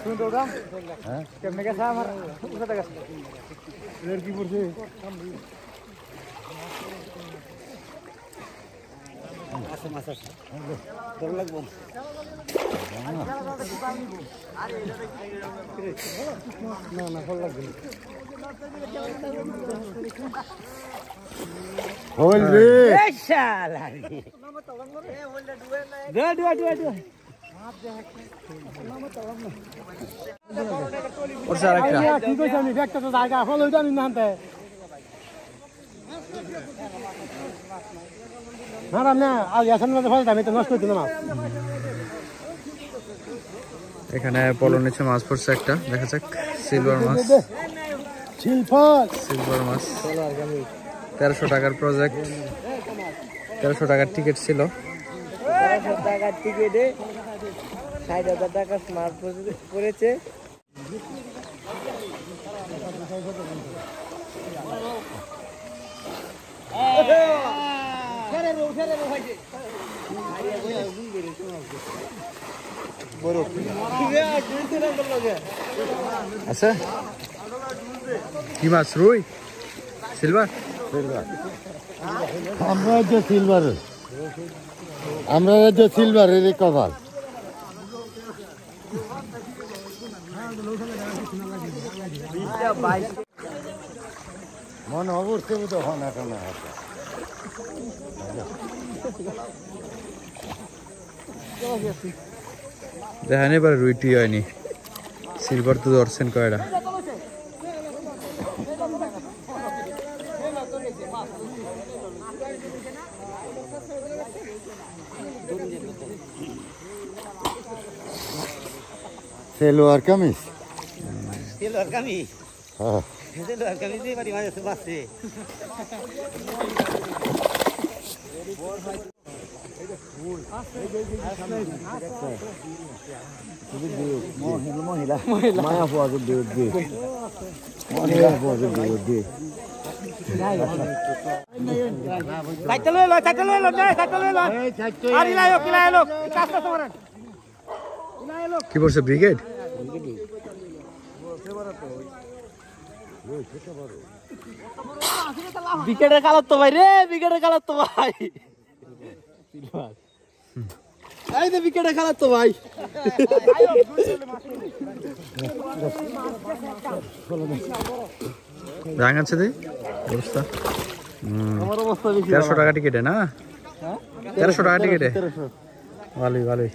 তুমি তো দাম হ্যাঁ কেমনে গেছে আমার কোথা গেছে এর কি পড়ছে আচ্ছা মাছ আছে তোর লাগবো না না ভালো লাগবে হল রে এ শালা রে এ হলটা ডুবে না ডুবে মাছ দেখে নাম তালাম না ওর সারা কি কইছ আমি একটা তো জায়গা হল ওইটা আমি নানতে না না আজ আসন মধ্যে ফল আমি তো নষ্ট করতে না এখানে পলো নিচে মাছ পড়ছে একটা দেখা যাক সিলভার মাছ সিলভার মাছ 1300 টাকার প্রজেক্ট 1300 টাকার টিকিট ছিল 1300 টাকার টিকিটে 60,000 টাকা মাছ পড়েছে আচ্ছা কি মাছ রুই সিলভার আমরা যে সিলভার এর কভার মনে অবশ্যই তো হয় না কেন দেখেন এবার রুইটি হয়নি সিলভার তো ধরছেন কয়টা সেলোয়ার কামিজ হ্যাঁ মহিলা মায়া পাওয়া দিয়ে মহিলা পাওয়া দিয়ে কি বলছে ব্রিগেড বিকেটের কালার তো ভাই রে বিকেটের কালার তো ভাই এই যে বিকেটের কালার তো ভাই রাঙাচ্ছে দে অবস্থা আমার অবস্থা বেশি 1300 টাকা টিকিটে না 1300 টাকা টিকিটে ভালোই